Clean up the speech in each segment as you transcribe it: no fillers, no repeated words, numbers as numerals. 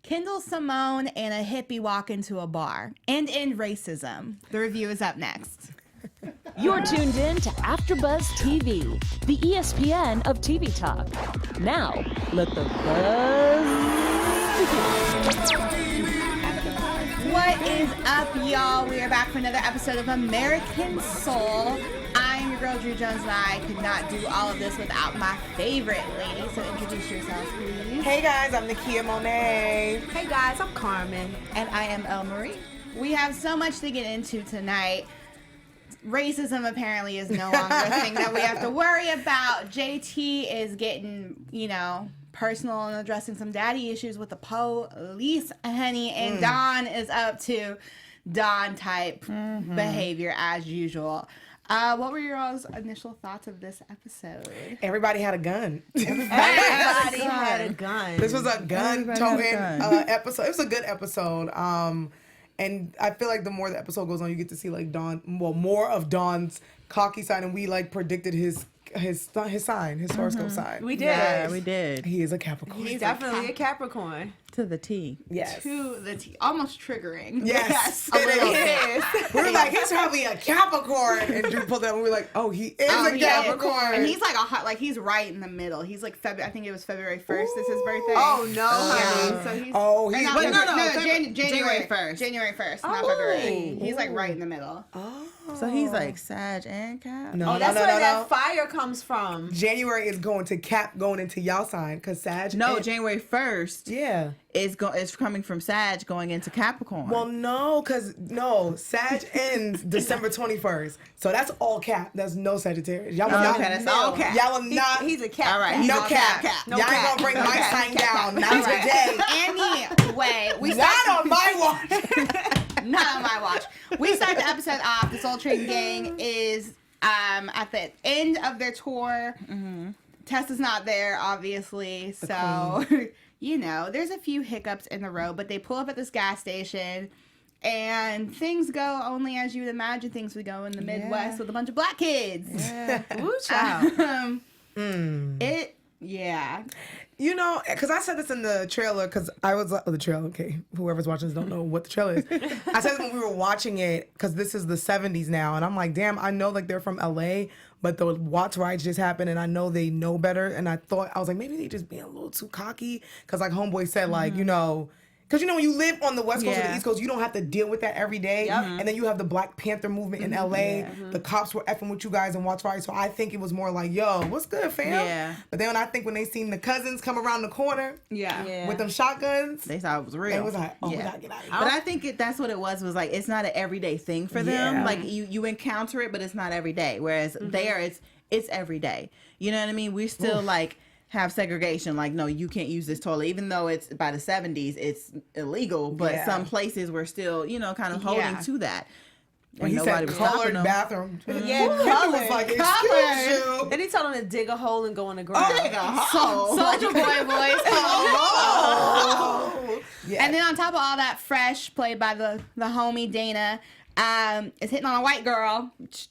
Kendall, Simone, and a hippie walk into a bar and end racism. The review is up next. You're tuned in to AfterBuzz TV, the ESPN of TV talk. Now, let the buzz begin. What is up, y'all? We are back for another episode of American Soul. I'm your girl, Drew Jones, and I could not do all of this without my favorite lady. So introduce yourselves, please. Hey guys, I'm Nakia Monet. Hey guys, I'm Carmen. And I am El Marie. We have so much to get into tonight. Racism apparently is no longer a thing that we have to worry about. JT is getting, personal and addressing some daddy issues with the police, honey. And Dawn is up to Dawn-type behavior as usual. What were your all's initial thoughts of this episode? Everybody had a gun. Everybody had a gun. This was a gun-toting episode. It was a good episode. And I feel like the more the episode goes on, you get to see more of Dawn's cocky side, and we predicted his sign, his horoscope sign. We did. Yeah, we did. He is a Capricorn. He's definitely a Capricorn. To the T. Yes. To the T. Almost triggering. Yes. It is. We were like, he's probably a Capricorn. And Drew pulled that and we were like, oh, he is a Capricorn. And he's he's right in the middle. He's like I think it was February 1st is his birthday. Oh, no, honey. So January 1st. January 1st, not February. He's right in the middle. Oh. So he's like Sag and Cap? No, that's where that fire comes from. January is going to Cap going into y'all sign because Sag. No, January 1st. Yeah. Is coming from Sag going into Capricorn. Well, Sag ends December 21st. So that's all Cap. That's no Sagittarius. Y'all will not. Okay, that's all Cap. Y'all will not. He's a Cap. All right. No Cap. No y'all cap. ain't gonna bring my sign down. Not today. Anyway, Not on my watch. Not on my watch. We start the episode off. The Soul Train gang is at the end of their tour. Tessa's not there, obviously. So, there's a few hiccups in the road, but they pull up at this gas station. And things go only as you would imagine things would go in the Midwest with a bunch of black kids. Yeah. Ooh, child. Because I said this in the trailer, because I was the trailer, okay, whoever's watching this don't know what the trailer is. I said this when we were watching it, because this is the 70s now, and I'm like, damn, I know they're from LA, but the Watts riots just happened, and I know they know better, and I was like, maybe they just being a little too cocky, because Homeboy said, because when you live on the West Coast or the East Coast, you don't have to deal with that every day. Yep. And then you have the Black Panther movement in LA. The cops were effing with you guys and Watts Riot. So I think it was more like, yo, what's good, fam? Yeah. But then when they seen the cousins come around the corner with them shotguns, they thought it was real. It was like, we gotta get out of here. But I think that's what it was it's not an everyday thing for them. Like you encounter it, but it's not every day. Whereas there, it's every day. You know what I mean? We're still have segregation, no, you can't use this toilet, even though it's by the 70s, it's illegal, but some places were still, kind of holding to that. When he said colored bathroom. Yeah, colored. Was like, excuse you. Then he told him to dig a hole and go in the ground. Dig a hole. Soldier Boy voice. Yeah. And then on top of all that, Fresh, played by the homie Dana, is hitting on a white girl. That's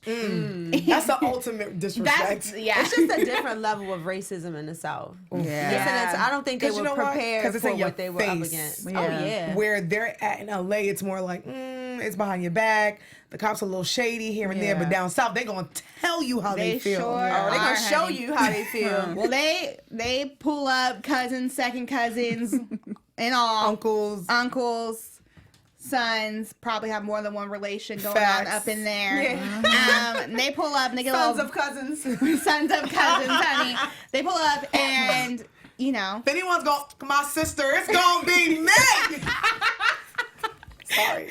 the ultimate disrespect. It's just a different level of racism in the South. I don't think they were prepared for what they were up against. Yeah. Oh yeah. Where they're at in LA, it's more like it's behind your back. The cops are a little shady here and there, but down south they're gonna tell you how they feel. Sure they're gonna show you how they feel. Well, they pull up cousins, second cousins, and all uncles. Sons probably have more than one relation going on up in there. Yeah. They pull up and they get sons of cousins. Sons of cousins, honey. They pull up and if anyone's my sister, it's gonna be me. Sorry.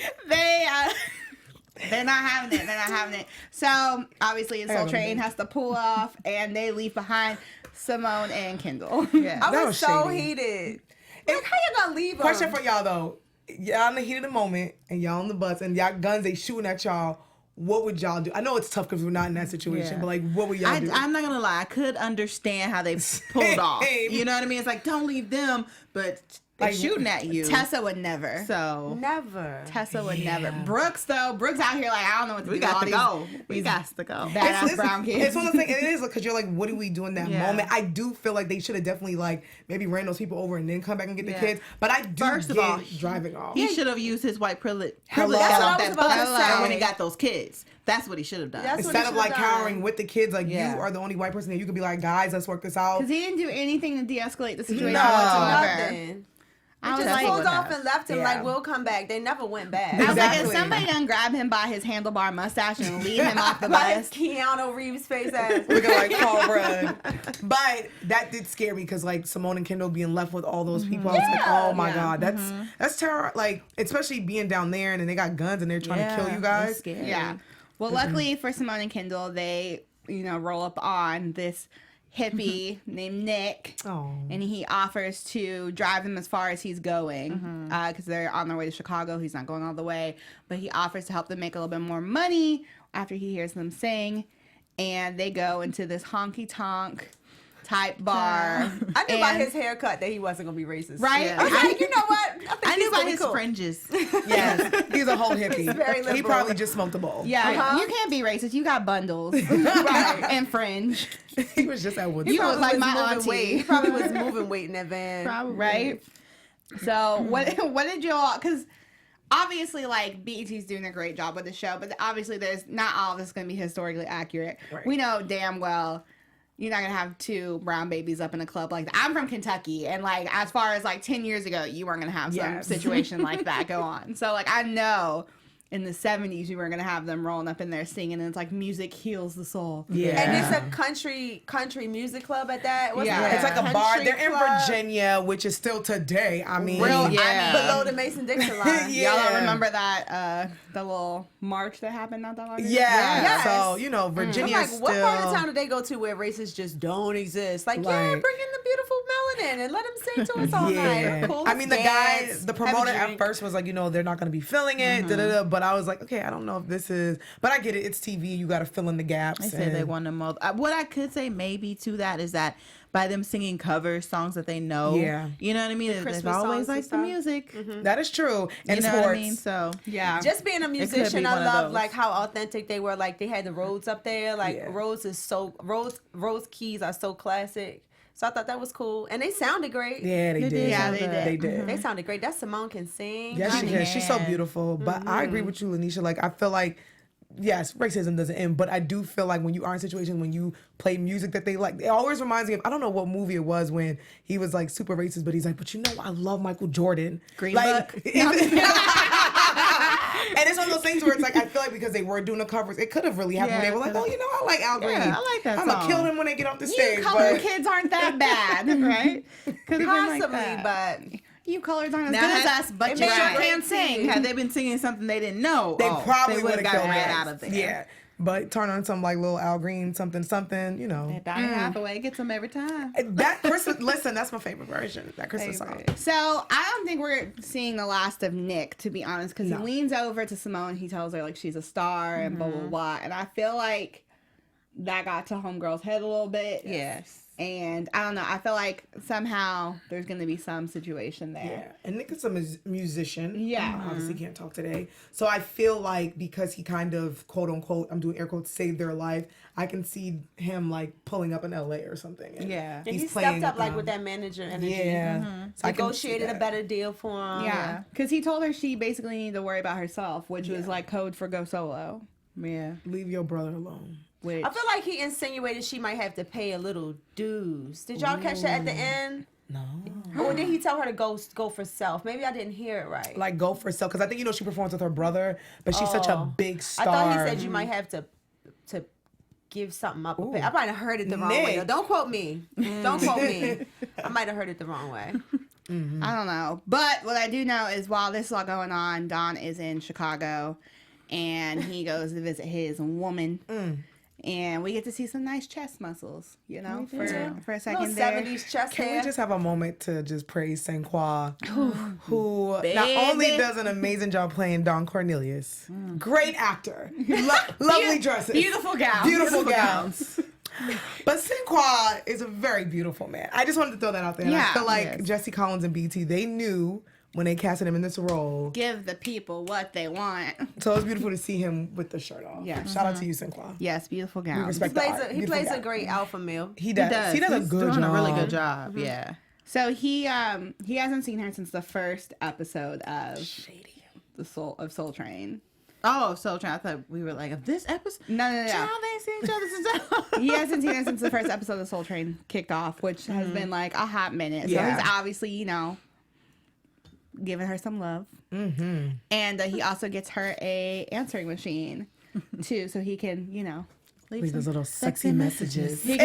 They're not having it. They're not having it. So obviously the Soul Train has to pull off, and they leave behind Simone and Kendall. Yeah, I was so heated. How you gonna leave them? Question for y'all though. Y'all in the heat of the moment, and y'all on the bus, and y'all guns, they shooting at y'all. What would y'all do? I know it's tough because we're not in that situation, but what would y'all do? I'm not gonna lie. I could understand how they pulled off. You know what I mean? It's don't leave them, but Like, shooting at you. Tessa would never. So never. Tessa would never. Brooks though. Brooks out here like I don't know what to do. we got to go. We got to go. Badass brown kids. It's one of the things. It is because you're like, what do we do in that moment? I do feel like they should have definitely like maybe ran those people over and then come back and get the kids. But I do First of all, driving off. He should have used his white privilege. Hello. Got That's off what I was that about to bus say. when he got those kids. That's what he should have done. That's what Instead he of like should've done. cowering with the kids, like you are the only white person here. You could be like, guys, let's work this out. Because he didn't do anything to de-escalate the situation No. whatsoever. Nothing. I was Just like, pulled off and left him Yeah. like, we'll come back. They never went back. I was like, if Exactly. somebody done grab him by his handlebar mustache and leave him off the By bus. his Keanu Reeves face ass. Looking like Paul Rudd. But that did scare me because like Simone and Kendall being left with all those people. I was like, oh my God, that's terror. Like, especially being down there and then they got guns and they're trying to kill you guys. Scary. Yeah. Well, luckily for Simone and Kendall, they, roll up on this hippie named Nick. Oh. And he offers to drive them as far as he's going because they're on their way to Chicago. He's not going all the way. But he offers to help them make a little bit more money after he hears them sing. And they go into this honky-tonk type bar. I knew by his haircut that he wasn't going to be racist. Right? Yeah. I was like, you know what? I knew by really his cool. fringes. Yes. He's a whole hippie. very He liberal. probably just smoked a bowl. Yeah, you can't be racist. You got bundles. Right. And fringe. He was just at Woodstock. You look like my moving auntie. weight. He probably was moving weight in that van. Probably. Right? So, what did y'all... Because... Obviously, like, BET's doing a great job with the show, but obviously there's not all of this going to be historically accurate. Right. We know damn well you're not going to have two brown babies up in a club like that. I'm from Kentucky, and, like, as far as, like, 10 years ago, you weren't going to have some situation like that go on. So, like, I know in the 70s you were going to have them rolling up in there singing, and it's like music heals the soul. Yeah. And it's a country music club at that. What's Yeah. it? It's like a bar. Country They're in club. Virginia, which is still today. I mean, Below the Mason-Dixon line. Yeah. Y'all don't remember that, the little march that happened not that long ago? Yeah. Yes. So, I'm Virginia's like, still... what part of town do they go to where racists just don't exist? Like, yeah, bring in the beautiful melanin and let them sing to us all night. Cool, I mean, the guy, dance, the have a promoter at drink. first was like, they're not going to be filling it, but I was like, okay, I don't know if this is, but I get it. It's TV. You got to fill in the gaps. I said they want to mold. What I could say maybe to that is that by them singing cover songs that they know, you know what I mean? There's Christmas always songs like and the stuff. music. That is true. And You know sports. what I mean? So Yeah. Just being a musician, be I one of love those. like how authentic they were. Like they had the Rhodes up there. Like Rhodes keys are so classic. So I thought that was cool, and they sounded great. Yeah, they did. Yeah, they did. They did. They sounded great. That Simone can sing. Yes, she can. She's so beautiful. But I agree with you, Lanisha. Like, I feel like, yes, racism doesn't end, but I do feel like when you are in situations when you play music that they like, it always reminds me of, I don't know what movie it was when he was like super racist, but he's like, but I love Michael Jordan. Green like, Book. And it's one of those things where it's like, I feel like because they were doing the covers, it could have really happened. Yeah, They were like, I like Al Green. Yeah, I like that I'm going to song. kill them when they get off the stage. You colored but- kids aren't that bad, right? Possibly, but You colors aren't as Now good as has- us, but it you made sure a great can't sing. had they been singing something they didn't know, They probably they would would have have got killed right us. out of there. Yeah. But turn on some like little Al Green something, Donny Hathaway gets them every time. That Christmas, listen, that's my favorite version. That Christmas song. So I don't think we're seeing the last of Nick, to be honest, because No. he leans over to Simone. He tells her like she's a star and blah blah blah. And I feel like that got to Homegirl's head a little bit. Yes. And I don't know. I feel like somehow there's going to be some situation there. Yeah, and Nick is a musician. Yeah. Obviously can't talk today. So I feel like because he kind of, quote unquote, I'm doing air quotes, saved their life, I can see him like pulling up in LA or something. And Yeah. he playing stepped up like them. with that manager energy. Yeah. So I can see Negotiated a that. better deal for him. Yeah. Because he told her she basically needed to worry about herself, which was like code for go solo. Yeah. Leave your brother alone. Which I feel like he insinuated she might have to pay a little dues. Did y'all catch that at the end? No. Or did he tell her to go for self? Maybe I didn't hear it right. Like go for herself, because I think she performs with her brother, but she's such a big star. I thought he said you might have to give something up. I might have heard it the wrong way. Nick. Don't quote me. Don't quote me. I might have heard it the wrong way. I don't know. But what I do know is while this is all going on, Don is in Chicago and he goes to visit his woman. And we get to see some nice chest muscles, for a second Little there. 70s chest Can hair. we just have a moment to just praise Saint-Croix, who not Baby. only does an amazing job playing Don Cornelius, great actor, lovely dresses, Beautiful gowns. beautiful gowns. But Sinqua is a very beautiful man. I just wanted to throw that out there. And I Yeah, feel like yes. Jesse Collins and BT, they knew when they casted him in this role. Give the people what they want. So it was beautiful to see him with the shirt off. Yeah. Shout out to you, Sinqua. Yes, beautiful We gown. respect the art. He Beautiful plays guy. a great alpha male. He does. He does a He's good doing job. a really good job. Yeah. So he hasn't seen her since the first episode of Soul Train. Oh, Soul Train. I thought we were like, of this episode? No. Child, they ain't seen each other since He hasn't seen her since the first episode of Soul Train kicked off, which has been like a hot minute. So Yeah. he's obviously, giving her some love. Mm-hmm. And he also gets her a answering machine too, so he can, Leave those little sexy messages. he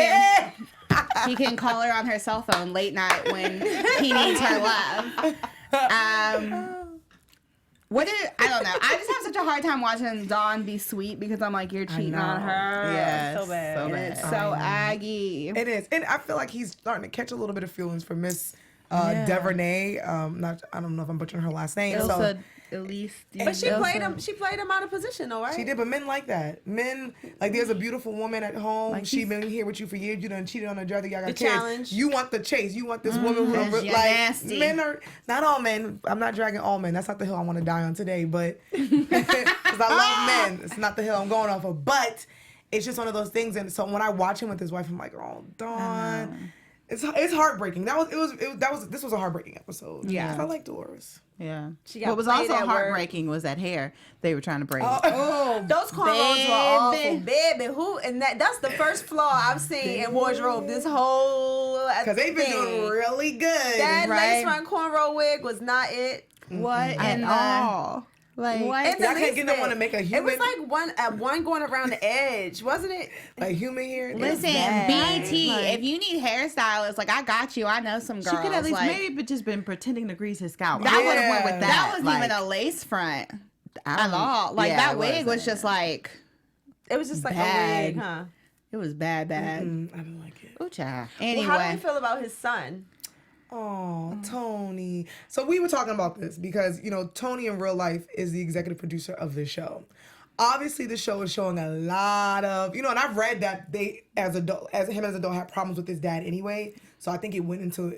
can call her on her cell phone late night when he needs her love. I don't know. I just have such a hard time watching Dawn be sweet because I'm like, you're cheating on her. Yes, So bad. So And bad. it's so aggy. It is. And I feel like he's starting to catch a little bit of feelings for Miss DuVernay. I don't know if I'm butchering her last name. Ilsa, Elise. But she played him out of position though, right? She did, but men like that. Men, like, there's a beautiful woman at home. Like, She been here with you for years. You done cheated on her brother. Y'all got The kids. challenge. You want the chase. You want this woman who, Yes, you're like, nasty. men are, not all men. I'm not dragging all men. That's not the hill I want to die on today, but, because I love men. It's not the hill I'm going off of, but it's just one of those things. And so when I watch him with his wife, I'm like, oh, Dawn. It's heartbreaking. This was a heartbreaking episode. Yeah. I like Dolores. Yeah. She got What was played also at work. heartbreaking was that hair they were trying to braid. Those cornrows were awful, Baby. baby. That's the first flaw I've seen in wardrobe. This whole Because they've been doing really good. that right? lace front cornrow wig was not it. What At in the all. Like, what? And the Y'all can't least get no bit. one to make a It human- was like one going around the edge, wasn't it? Like human hair. Listen, bad. BT, Like- if you need hairstylists, like I got you. I know some girls. she could at least like, maybe just been pretending to grease his scalp. That I was- would have went with that. that wasn't like, even a lace front I at don't- all. Like yeah, that it wig was wasn't. just like It was just like Bad. a wig, huh? it was bad. I don't like it. Ooh, child. Anyway, Well, how do we feel about his son? Oh, Tony. So we were talking about this because, Tony in real life is the executive producer of this show. Obviously, the show is showing a lot of, and I've read that they, as him as an adult, had problems with his dad anyway. So I think it went into,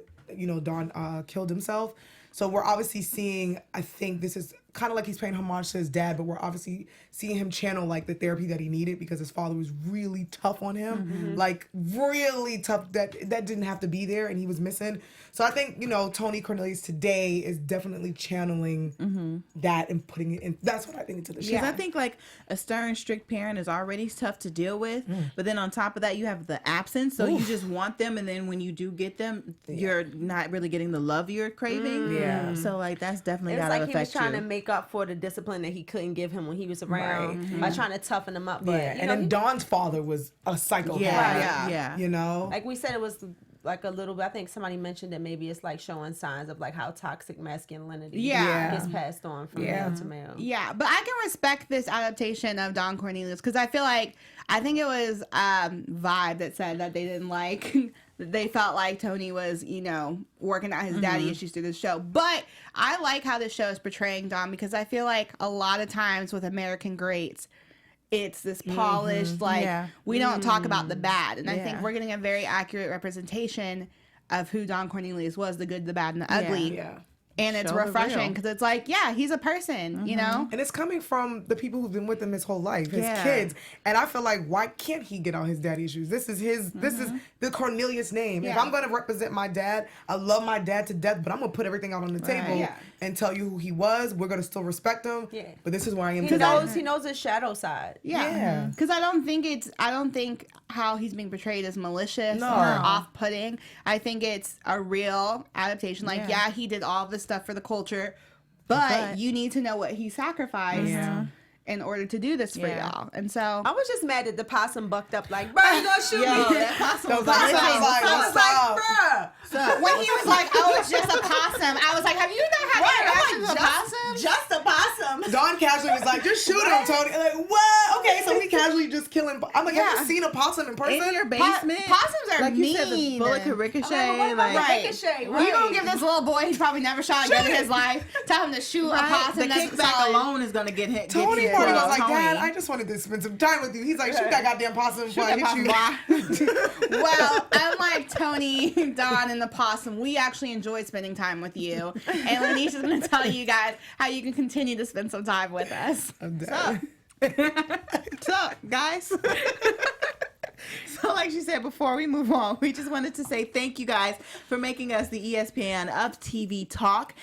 Don killed himself. So we're obviously seeing, I think this is kind of like he's paying homage to his dad, but we're obviously seeing him channel like the therapy that he needed because his father was really tough on him, like really tough. That didn't have to be there, and he was missing. So I think Tony Cornelius today is definitely channeling that and putting it in. That's what I think into the show. Because I think like a stern, strict parent is already tough to deal with, but then on top of that, you have the absence. So you just want them, and then when you do get them, you're not really getting the love you're craving. Yeah. So like that's definitely It was gotta like he was affect trying you. to make up for the discipline that he couldn't give him when he was around by trying to toughen him up. But Yeah, and then Dawn's father was a psychopath. Yeah. like we said, it was like a little bit. I think somebody mentioned that maybe it's like showing signs of like how toxic masculinity Yeah. gets passed on from male to male. yeah, but I can respect this adaptation of Don Cornelius because I think it was Vibe that said that they didn't like. They felt like Tony was, working out his daddy issues through the show. But I like how the show is portraying Don because I feel like a lot of times with American greats, it's this polished, we don't talk about the bad. And I think we're getting a very accurate representation of who Don Cornelius was, the good, the bad, and the ugly. Yeah. And it's Show the refreshing real. because it's like, yeah, he's a person, And it's coming from the people who've been with him his whole life, his Yeah. kids. And I feel like, why can't he get out his daddy issues? This is this is the Cornelius name. If Yeah. I'm going to represent my dad, I love my dad to death, but I'm going to put everything out on the table Yeah. and tell you who he was. We're going to still respect him. Yeah. But this is where I am He today. knows his shadow side. Yeah. Because I don't think how he's being portrayed as malicious No. or off-putting. I think it's a real adaptation. Like, yeah, he did all this stuff for the culture, but you need to know what he sacrificed in order to do this for y'all. And so I was just mad that the possum bucked up like, bro, you gonna shoot me? that possum was That was like, I was what's like, up? bruh. when he was like, "Oh, it's just a possum," I was like, "Have you not had interactions with a possum?" Just a possum. Dawn Don casually was like, just shoot him, Tony. Like, what? Okay, so we casually just killing. I'm like, have you seen a possum in person? In your basement? Possums are like mean. you said, the bullet could ricochet. Right. Ricochet, You gonna give this little boy he's probably never shot a gun in his life, tell him to shoot a possum The that's kickback solid. alone is gonna get hit. Tony get probably you. was like, Tony. Dad, I just wanted to spend some time with you. He's like, shoot that goddamn possum before I hit you. Well, unlike Tony, Don, and the possum, we actually enjoyed spending time with you. And Lanisha's going to tell you guys how you can continue to spend some time with us. I'm dead. What's up, guys? So like she said, before we move on, we just wanted to say thank you guys for making us the ESPN of TV Talk.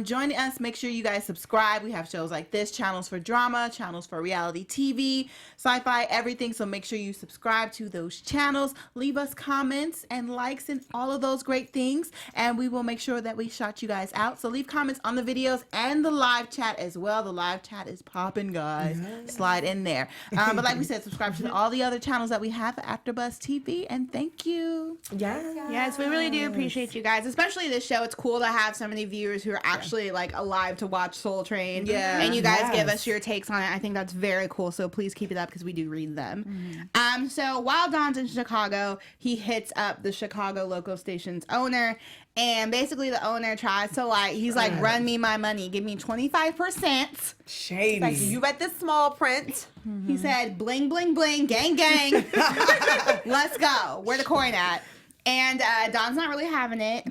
Join us. Make sure you guys subscribe. We have shows like this, channels for drama, channels for reality TV, sci-fi, everything. So make sure you subscribe to those channels. Leave us comments and likes and all of those great things. And we will make sure that we shout you guys out. So leave comments on the videos and the live chat as well. The live chat is popping, guys. Slide in there. But like we said, subscribe to all the other channels that we have at AfterBuzz TV, and thank you. Yes, we really do appreciate you guys, especially this show. It's cool to have so many viewers who are actually like alive to watch Soul Train. Yeah. And you guys give us your takes on it. I think that's very cool. So please keep it up because we do read them. So while Don's in Chicago, he hits up the Chicago local station's owner. And basically the owner tries to he's like, run me my money. Give me 25%. Shady. Like, you read this small print. He said, bling, bling, bling, gang, gang. Let's go. Where the coin at? And Don's not really having it.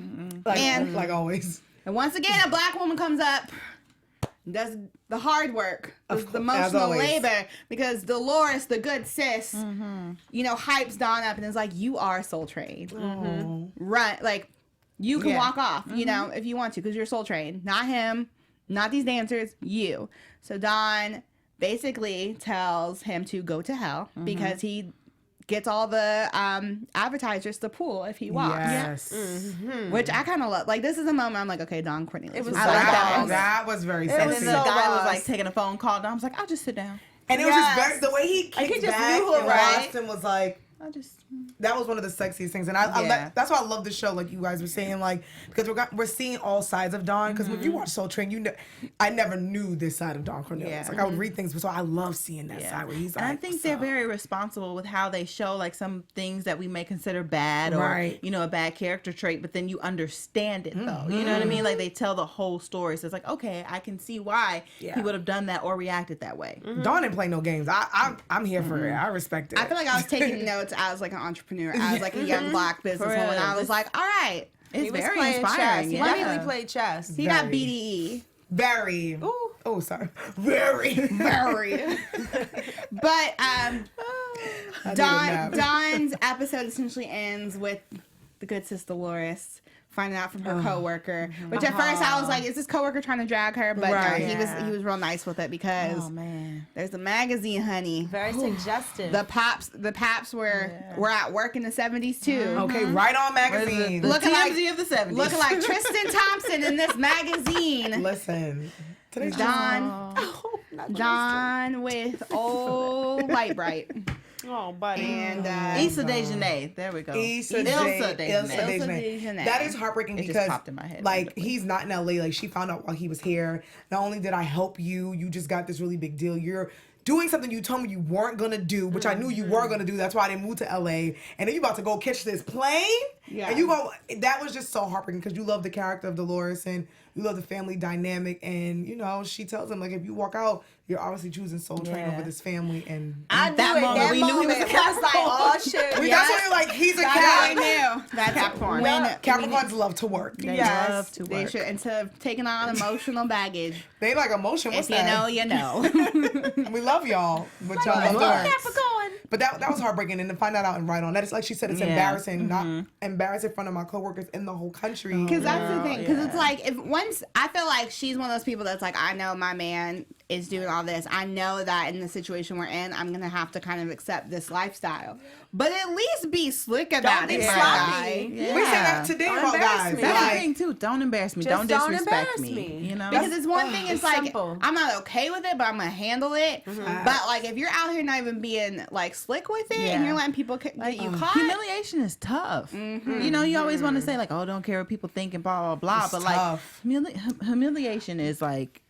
Like always. And once again, a black woman comes up, does the hard work, the emotional always. labor, because Dolores, the good sis, hypes Don up and is like, you are Soul Train. Run. Like, you can walk off, if you want to, because you're Soul Train. Not him, not these dancers, you. So Don basically tells him to go to hell because he gets all the advertisers to pull if he walks. Yes. Which I kind of love. Like, this is a moment I'm like, okay, Don Cornelius. It was I so like Boss. That was very And sexy. then the so guy was boss. like taking a phone call. Don was like, I'll just sit down. And it was just very, the way he kicked he just back knew it, and right? watched him was like, I just. that was one of the sexiest things, and that's why I love the show. Like you guys were saying, like because we're seeing all sides of Don. Because when you watch Soul Train, I never knew this side of Don Cornelius. Yeah. Like I would read things, so I love seeing that side where he's like. And I think they're very responsible with how they show like some things that we may consider bad or a bad character trait, but then you understand it though. You know what I mean? Like they tell the whole story, so it's like, okay, I can see why he would have done that or reacted that way. Don didn't play no games. I'm here for it. I respect it. I feel like I was taking notes as like an entrepreneur, as like a young black businesswoman. I was like, all right, It's was very playing inspiring. chess. He Yeah. definitely played chess. he got BDE. Very. Ooh. Oh, sorry. Very. Very. But nap. Don's episode essentially ends with the good sis Dolores finding out from her coworker, which at first I was like, is this coworker trying to drag her? But no, he was real nice with it because there's a magazine, honey. Very suggestive. The Paps were at work in the 70s too. Okay, right on magazine. The Looking like- TMZ of the 70s. Looking like Tristan Thompson in this magazine. Listen. Today's Don with old Light Bright. Oh, buddy. And Issa DeJournette. There we go. Ilsa DeJournette. DeJournette. That is heartbreaking It just because popped in my head like really quick. he's not in LA. Like she found out while he was here. Not only did I help you, you just got this really big deal. You're doing something you told me you weren't gonna do, which I knew you were gonna do. That's why I didn't move to LA. And then you about to go catch this plane. Yeah. And you go. That was just so heartbreaking because you love the character of Dolores and you love the family dynamic. And she tells him like if you walk out, you're obviously choosing Soul Train over this family. And I knew That it. moment That we knew he was a moment, I was like, oh shit. that's why you're like he's a I cat. knew. That's Capricorn. Capricorns love to work. They Yes. love to They work. should, instead of taking on emotional baggage. They like emotion. What's If you know, that? you know. We love y'all, but y'all love Love us. Capricorn. But that was heartbreaking, and to find that out and right on that, it's like she said, it's embarrassing, not embarrassed in front of my coworkers in the whole country. Because that's the thing. Because it's like, if once I feel like she's one of those people that's like, I know my man is doing all this. I know that in the situation we're in, I'm gonna have to kind of accept this lifestyle. But at least be slick about be it, my sloppy. guy. Yeah. We say that today Don't about embarrass guys. me. That's Like, the thing too. Don't embarrass me. Just Don't don't disrespect embarrass me. You know. Because it's one thing, it's like, simple. I'm not okay with it, but I'm gonna handle it. But like, if you're out here not even being like slick with it, and you're letting people get you caught, humiliation is tough. You know, you always want to say like, "Oh, don't care what people think," and blah blah blah. It's but tough. like, humiliation is like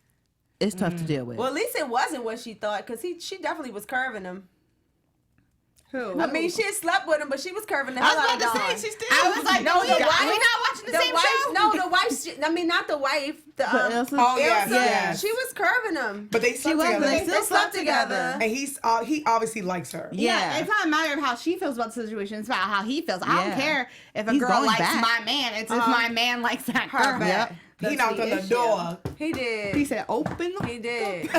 it's tough to deal with. Well, at least it wasn't what she thought, because she definitely was curving him. Who? I mean, she had slept with him, but she was curving the hell out of Dawn. she still. I was like, no, the we're wife- not watching the same wife, show. No, the wife. I mean, not the wife. The Elsa? Oh, yes, Elsa, yes. She was curving him. But they slept together. They They still slept together. And he obviously likes her. Yeah. It's not a matter of how she feels about the situation. It's about how he feels. I don't Yeah. care if a He's girl going likes back. my man. It's if my man likes that girl. back. Yep. He That's knocked on the issue. door. He did. He said, "Open." He did.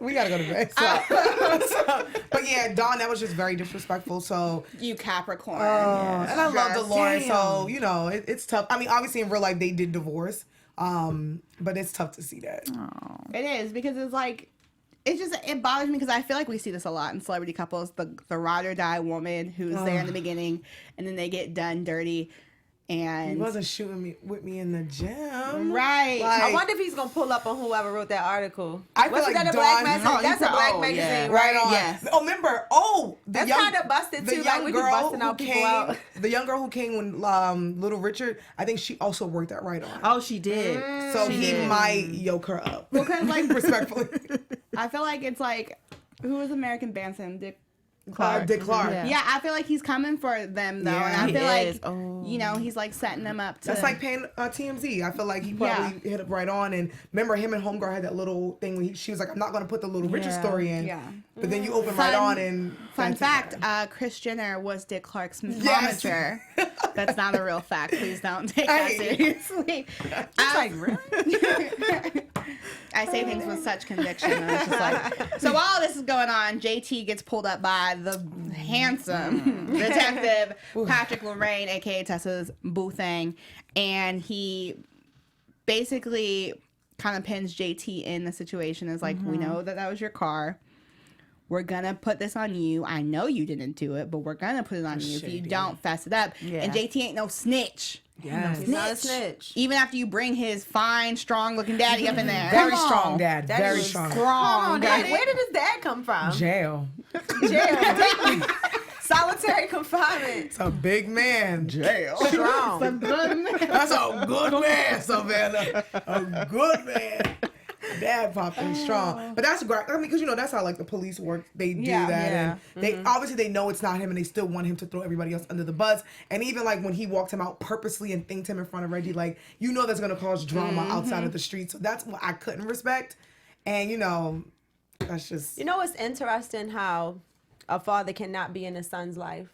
We gotta go to bed. But yeah, Dawn, that was just very disrespectful. So, You Capricorn. and I love Dolores. Damn. So it's tough. I mean, obviously in real life they did divorce, but it's tough to see that. It is because it's like. It bothers me because I feel like we see this a lot in celebrity couples. The ride or die woman who's there in the beginning and then they get done dirty. He And wasn't shooting with me in the gym. right. Like, I wonder if he's gonna pull up on whoever wrote that article. I feel Wasn't like that a black Dawn- magazine? Oh, That's a black magazine, yeah. Right on. Yes. Oh, remember? That's kinda busted, too, like, we be busting out people out. The young girl who came when Little Richard, I think she also worked at Right On. Oh, she did. So he might yoke her up. Because like Respectfully. I feel like it's like who was American Bandstand? Dick Dick Clark. Yeah. Yeah, I feel like he's coming for them though, Yeah, and I he feel like is. Oh. he's like setting them up. To, That's like paying TMZ. I feel like he probably hit up Right On. And remember, him and Homegirl had that little thing when she was like, I'm not going to put the Little Richard Yeah. story in. Yeah. But then you open Right On and... Fun that's fact: it. Kris Jenner was Dick Clark's Yes. momager. That's not a real fact. Please don't take that Hey. seriously. Like, really? I say things with such conviction. And it's just like, so while this is going on, JT gets pulled up by the handsome detective Patrick Lorraine, aka Tessa's boo thing, and he basically kind of pins JT in the situation. Is like, we know that was your car. We're gonna put this on you. I know you didn't do it, but we're gonna put it on you if you don't fess it up. Yeah. And JT ain't no snitch. Yes. He's not a snitch. Even after you bring his fine, strong-looking daddy up in there. Very Come on. strong dad. That Very is strong. Strong daddy. Where did his dad come from? Jail. Jail. Solitary confinement. It's a big man. Jail. Strong. Some good man. That's a good man, Savannah. A good man. Dad popping strong. But that's great. I mean, because that's how like the police work. They do Yeah. that. Yeah. And they obviously they know it's not him and they still want him to throw everybody else under the bus. And even like when he walked him out purposely and thanked him in front of Reggie, like, that's gonna cause drama outside of the street. So that's what I couldn't respect. And that's just It's interesting how a father cannot be in a son's life,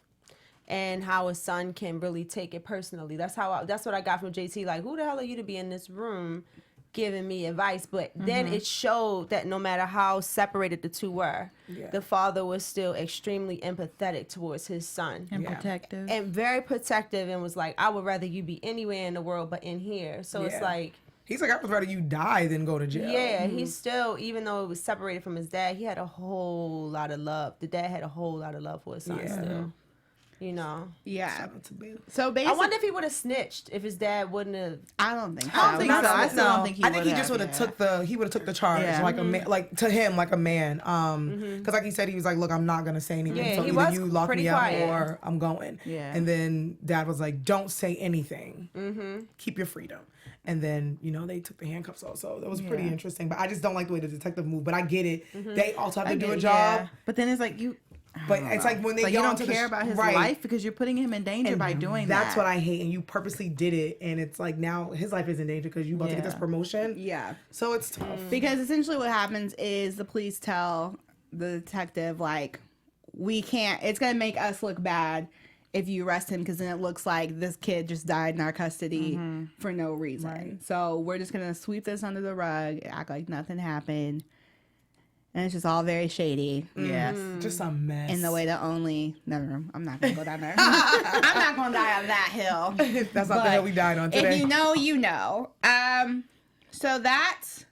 and how a son can really take it personally. That's what I got from JT. Like, who the hell are you to be in this room giving me advice? But then it showed that no matter how separated the two were, the father was still extremely empathetic towards his son. And protective. And very protective, and was like, I would rather you be anywhere in the world but in here. So it's Yeah. like, he's like, I would rather you die than go to jail. yeah, he's still, even though it was separated from his dad, he had a whole lot of love. The dad had a whole lot of love for his son still. Yeah. Shout out to Bailey. So basically, I wonder if he would have snitched if his dad wouldn't have. I don't think so. I don't think so. I still don't think he I think he would just have, would have took the charge Yeah. like a man, like to him like a man. Because like he said, he was like, look, I'm not gonna say anything. Yeah, so he either was you lock pretty me up quiet. or I'm going. Yeah. And then dad was like, don't say anything. Keep your freedom. And then they took the handcuffs off. So that was pretty interesting. But I just don't like the way the detective moved. But I get it. They also have to do a job. But then it's like But it's like when they like go you don't onto the care about his right. life because you're putting him in danger by doing that. That's what I hate. And you purposely did it. And it's like now his life is in danger because you about to get this Yeah. promotion. Yeah. So it's tough. Because essentially what happens is the police tell the detective, like, we can't, it's going to make us look bad if you arrest him because then it looks like this kid just died in our custody for no reason. Right. So we're just going to sweep this under the rug, act like nothing happened. And it's just all very shady. Yes. Just a mess. In the way that only, never, I'm not going to go down there. I'm not going to die on that hill. That's not the hill we died on today. If you know, you know. So that's,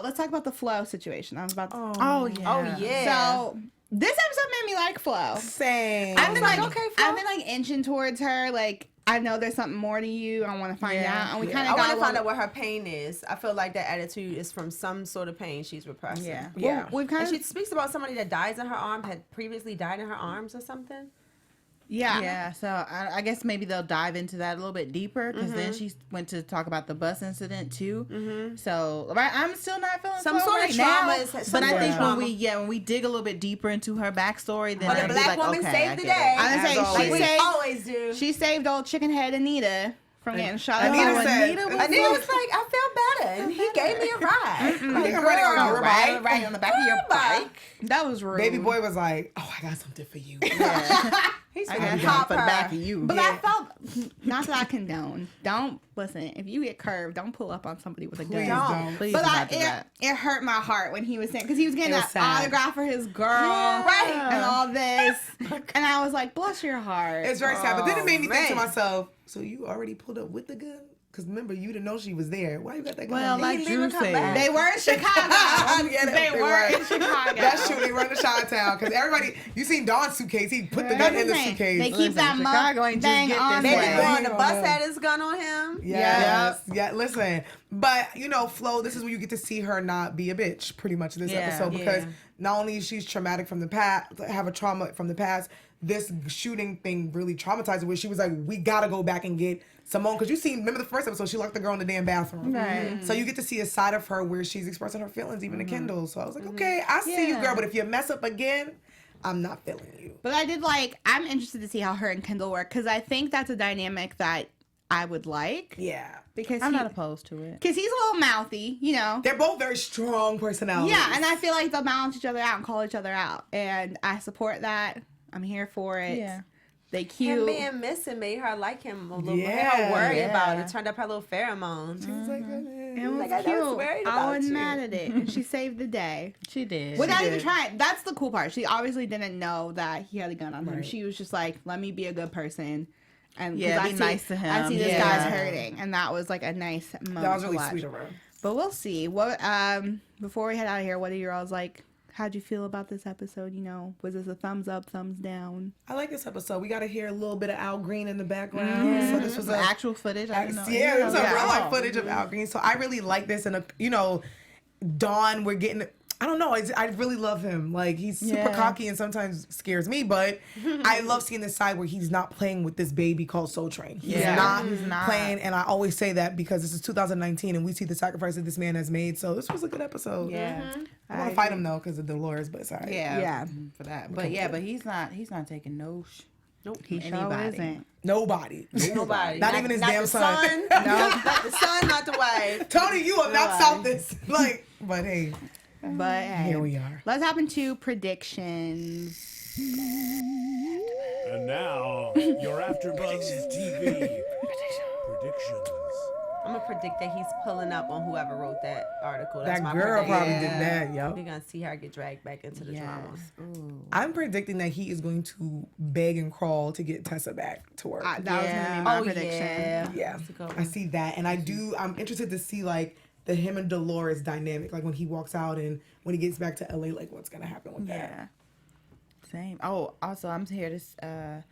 let's talk about the Flo situation. I was about to, Oh yeah. Oh yeah. So this episode made me like Flo. Same. I've been like, okay, Flo. I've been like inching towards her. Like, I know there's something more to you. I want to find out. And we kind I of want got to find out what her pain is. I feel like that attitude is from some sort of pain she's repressing. Yeah. Yeah. We've kind And of, she speaks about somebody that dies in her arm, had previously died in her arms or something. Yeah, so I guess maybe they'll dive into that a little bit deeper because then she went to talk about the bus incident too. So I'm still not feeling Some Flo sort of right trauma now, is- some but I sort of think trauma. when we dig a little bit deeper into her backstory, then But I'll the be black like, woman okay, I saved the get it. day. I was As gonna say always. she saved, Always do. she saved old chicken head Anita from getting shot. Anita up. said- Anita was Anita was like, I feel better, and he gave me a ride. I think I'm ready on your bike. Right on the back of your bike. That was rude. Baby boy was like, "Oh, I got something for you." He's I gonna got pop for the her. back of you. But I felt, not that I condone. Don't listen. If you get curved, don't pull up on somebody with a gun. Please don't. Please But do not do that. it hurt my heart when he was saying, because he was getting It was that sad. autograph for his girl, Right. and all this, and I was like, bless your heart. It's very sad. But then it made me think to man. myself, so you already pulled up with the gun? Because remember, you didn't know she was there. Why you got that gun? Well, on? like leave Drew and come said, back. They were in Chicago. Get it? They were in Chicago. That's true. They run to Chi-Town because everybody. You seen Don's suitcase? He put the gun in the They suitcase. keep Listen, that Chicago ain't just thing get on this Baby way. boy there. on the bus had his gun on him. Yes. Yeah. Listen, but Flo, this is where you get to see her not be a bitch. Pretty much this Yeah, episode because not only is she's traumatic from the past, have a trauma from the past. This shooting thing really traumatized her. Where she was like, "We gotta go back and get Simone." Because remember the first episode, she locked the girl in the damn bathroom. Right. So you get to see a side of her where she's expressing her feelings, even to Kendall. So I was like, okay, I see you, Yeah. girl. But if you mess up again, I'm not feeling you. But I did I'm interested to see how her and Kendall work, because I think that's a dynamic that I would like. Yeah. Because I'm not opposed to it. Because he's a little mouthy, They're both very strong personalities. Yeah, and I feel like they'll balance each other out and call each other out. And I support that. I'm here for it. Yeah. They Him cute. being missing made her like him a little. Made Yeah. her worried about Yeah. it. Turned up her little pheromones. It's like, It was Like, I was cute. worried I about wasn't you. mad at it. And she saved the day. She did. Without even did. trying. That's the cool part. She obviously didn't know that he had a gun on him. Right. She was just like, let me be a good person. And 'cause Yeah, I be see- nice to him. I see this Yeah. guy's hurting. And that was like a nice moment. that was to really watch. sweet of her. But we'll see. What before we head out of here, what are your all's like? How'd you feel about this episode? Was this a thumbs up, thumbs down? I like this episode. We got to hear a little bit of Al Green in the background. So this was Some a actual footage. I didn't know. Yeah, it was a Yeah. real life footage of Al Green. So I really like this. And, Dawn, we're getting, I don't know, I really love him. Like, he's super Yeah. cocky and sometimes scares me, but I love seeing this side where he's not playing with this baby called Soul Train. He's Yeah. not playing, and I always say that because this is 2019 and we see the sacrifice that this man has made. So this was a good episode. Yeah. I want to fight him, though, because of Dolores, but it's all right. Yeah. Yeah. For that. But but he's not taking no Nope, he from sure anybody. isn't. Nobody. Nobody. Not even his damn the son. No, not the son, not the wife. Tony, you have not Nobody. solved this. But hey, But hey, here we are. let's hop into predictions. And now, your AfterBuzz TV predictions. I'm gonna predict that he's pulling up on whoever wrote that article. That's That my girl prediction. probably did that, yo. We're gonna see her get dragged back into the drama. I'm predicting that he is going to beg and crawl to get Tessa back to work. That was gonna be my prediction. Yeah, That's a good I one. see that, and I'm interested to see the him and Dolores dynamic, like when he walks out and when he gets back to LA, like what's gonna happen with that. Yeah. Same. Oh, also, I'm here to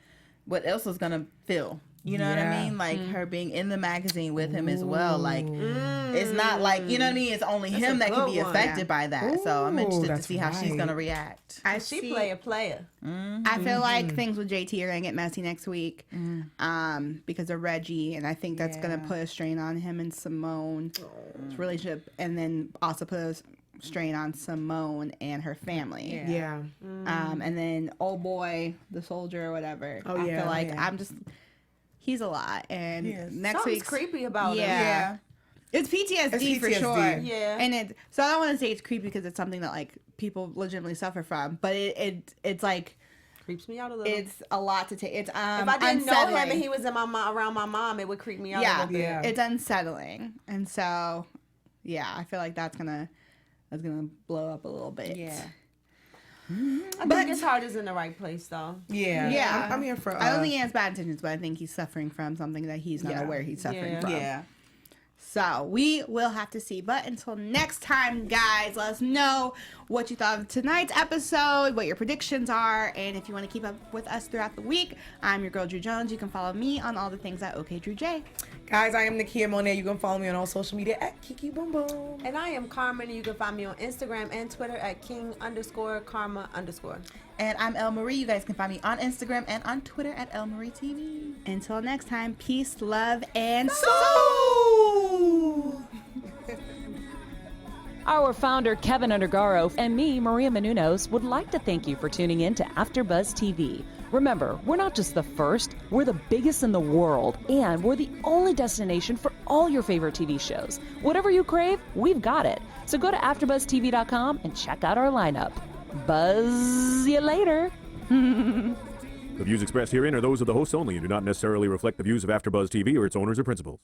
what Elsa's gonna feel. You know what I Yeah. mean? Like her being in the magazine with him as well. Like it's not like you know what I mean. It's only him a that can good be one. affected by that. So I'm Ooh, interested to that's see how she's right. gonna react. She play a player. I feel like things with JT are gonna get messy next week, because of Reggie, and I think that's gonna Yeah. put a strain on him and Simone's relationship, and then also put a strain on Simone and her family. Yeah. Yeah, And then old boy, the soldier or whatever. Oh, I yeah, feel like yeah. he's a lot, and is. next Something's week's creepy about him. yeah. It's PTSD, for PTSD. sure. Yeah. And so I don't want to say it's creepy because it's something that like people legitimately suffer from, but it's like Creeps me out a little. it's a lot to take. It's if I didn't know him unsettling. and he was in around my mom, it would creep me out a yeah, little bit. Yeah. it's unsettling, and so yeah, I feel like that's gonna blow up a little bit. Yeah. I think his heart is in the right place though. yeah, Yeah. I'm here for. I don't think he has bad intentions, but I think he's suffering from something that he's not Yeah. aware he's suffering Yeah. from. Yeah. So we will have to see. But until next time, guys, let us know what you thought of tonight's episode, what your predictions are, and if you want to keep up with us throughout the week, I'm your girl, Drew Jones. You can follow me on all the things at OKDrewJ. Guys, I am Nakia Monet. You can follow me on all social media at Kiki Boom Boom. And I am Carmen. You can find me on Instagram and Twitter at king_karma_. And I'm El Marie. You guys can find me on Instagram and on Twitter at El Marie TV. Until next time, peace, love, and Soul! Our founder, Keven Undergaro, and me, Maria Menounos, would like to thank you for tuning in to AfterBuzz TV. Remember, we're not just the first, we're the biggest in the world, and we're the only destination for all your favorite TV shows. Whatever you crave, we've got it. So go to AfterBuzzTV.com and check out our lineup. Buzz you later. The views expressed herein are those of the hosts only and do not necessarily reflect the views of AfterBuzz TV or its owners or principals.